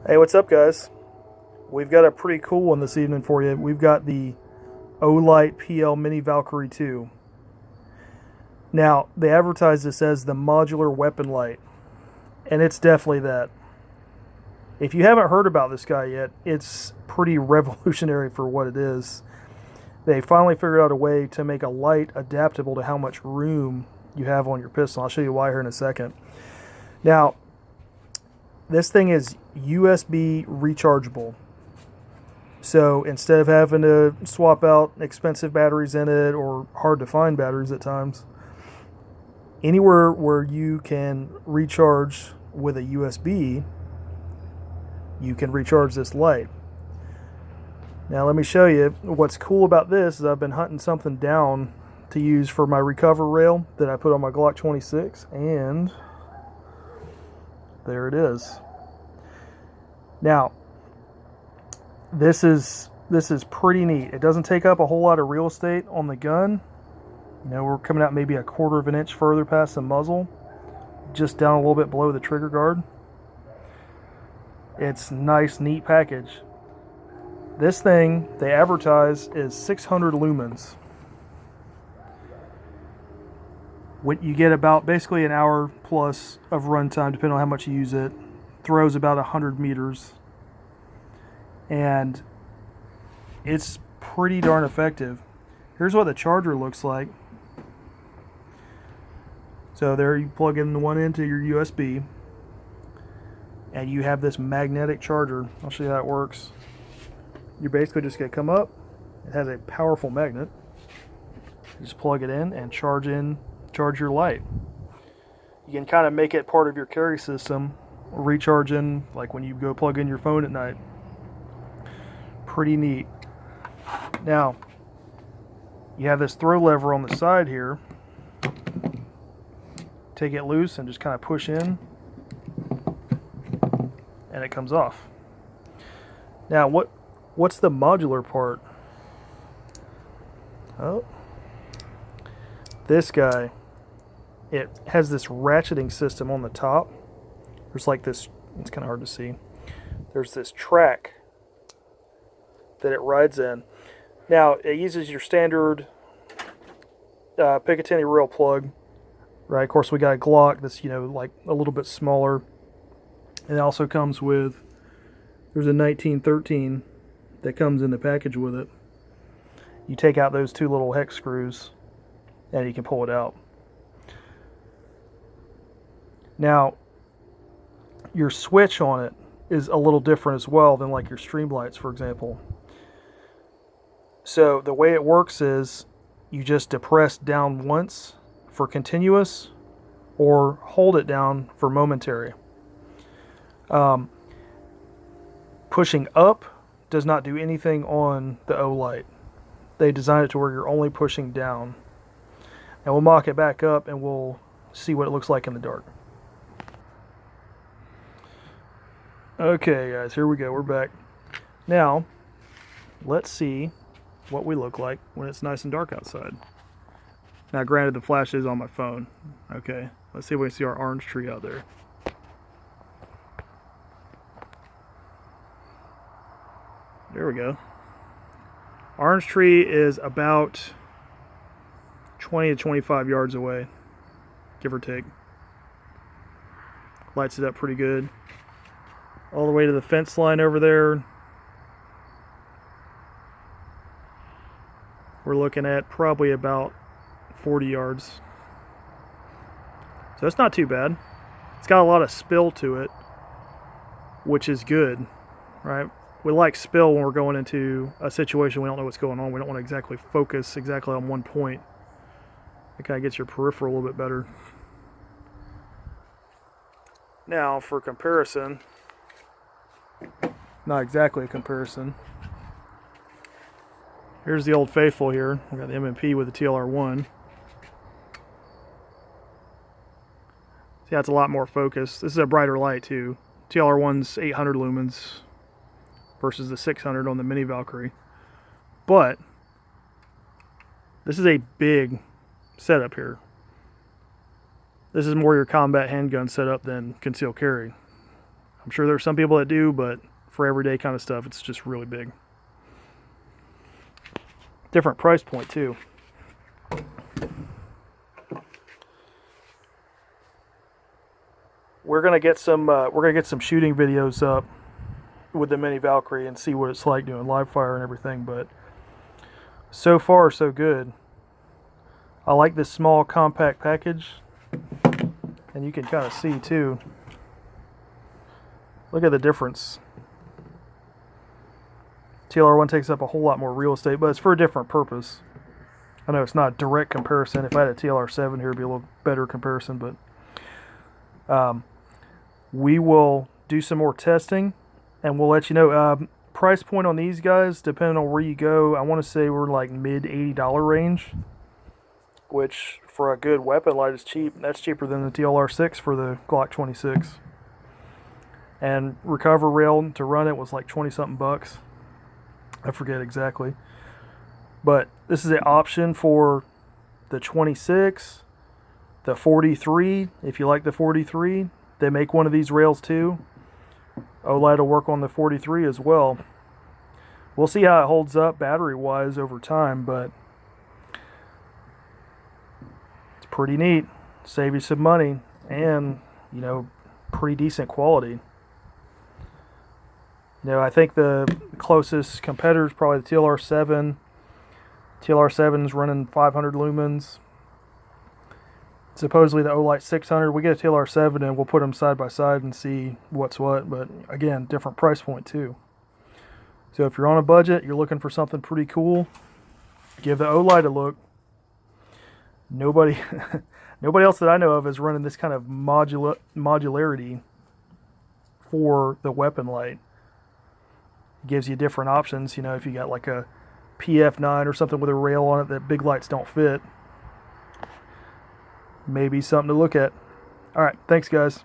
Hey, what's up, guys? We've got a pretty cool one this evening for you. We've got the Olight PL-Mini Valkyrie 2. Now, they advertise this as the modular weapon light, and it's definitely that. If you haven't heard about this guy yet, it's pretty revolutionary for what it is. They finally figured out a way to make a light adaptable to how much room you have on your pistol. I'll show you why here in a second. Now, this thing is USB rechargeable. So instead of having to swap out expensive batteries in it or hard to find batteries at times, anywhere where you can recharge with a USB, you can recharge this light. Now let me show you what's cool about this is I've been hunting something down to use for my recover rail that I put on my Glock 26, and there it is. Now, this is pretty neat. It doesn't take up a whole lot of real estate on the gun. You know, we're coming out maybe a quarter of an inch further past the muzzle, just down a little bit below the trigger guard. It's a nice, neat package. This thing, they advertise, is 600 lumens. You get about basically an hour plus of runtime, depending on how much you use it. Throws about 100 meters. And it's pretty darn effective. Here's what the charger looks like. So there you plug in the one into your USB, and you have this magnetic charger. I'll show you how it works. You're basically just going to come up. It has a powerful magnet. You just plug it in and charge your light. You can kind of make it part of your carry system, recharging like when you go plug in your phone at night. Pretty neat. Now, you have this throw lever on the side here. Take it loose and just kind of push in, and it comes off. Now, what's the modular part? Oh, this guy. It has this ratcheting system on the top. There's like this, it's kind of hard to see. There's this track that it rides in. Now, it uses your standard Picatinny rail plug, right? Of course, we got a Glock that's, like a little bit smaller. And it also comes with, there's a 1913 that comes in the package with it. You take out those two little hex screws and you can pull it out. Now, your switch on it is a little different as well than like your Streamlights, for example. So the way it works is you just depress down once for continuous or hold it down for momentary. Pushing up does not do anything on the Olight. They designed it to where you're only pushing down. And we'll mock it back up and we'll see what it looks like in the dark. Okay, guys, here we go. We're back. Now, let's see what we look like when it's nice and dark outside. Now, granted, the flash is on my phone. Okay, let's see if we can see our orange tree out there. There we go. Orange tree is about 20 to 25 yards away, give or take. Lights it up pretty good. All the way to the fence line over there, we're looking at probably about 40 yards. So it's not too bad. It's got a lot of spill to it, which is good, right? We like spill when we're going into a situation we don't know what's going on. We don't want to exactly focus exactly on one point. It kind of gets your peripheral a little bit better. Now, for comparison, not exactly a comparison. Here's the Old Faithful here. We got the M&P with the TLR1. See, that's a lot more focused. This is a brighter light too. TLR1's 800 lumens versus the 600 on the Mini Valkyrie. But this is a big setup here. This is more your combat handgun setup than concealed carry. I'm sure there are some people that do, but for everyday kind of stuff, it's just really big. Different price point too. We're gonna get some shooting videos up with the Mini Valkyrie and see what it's like doing live fire and everything. But so far, so good. I like this small compact package, and you can kind of see too. Look at the difference. TLR1 takes up a whole lot more real estate, but it's for a different purpose. I know it's not a direct comparison. If I had a TLR7 here, it'd be a little better comparison, but we will do some more testing, and we'll let you know. Price point on these guys, depending on where you go, I want to say we're like mid $80 range, which for a good weapon light is cheap. That's cheaper than the TLR6 for the Glock 26. And recover rail to run it was like 20 something bucks. I forget exactly. But this is an option for the 26, the 43, if you like the 43. They make one of these rails too. Olight will work on the 43 as well. We'll see how it holds up battery-wise over time, but it's pretty neat. Save you some money and, you know, pretty decent quality. You know, I think the closest competitor is probably the TLR7. TLR7 is running 500 lumens. Supposedly the Olight 600. We get a TLR7 and we'll put them side by side and see what's what. But again, different price point too. So if you're on a budget, you're looking for something pretty cool, give the Olight a look. Nobody else that I know of is running this kind of modularity for the weapon light. It gives you different options. You know, if you got like a PF9 or something with a rail on it that big lights don't fit, maybe something to look at. All right, thanks guys.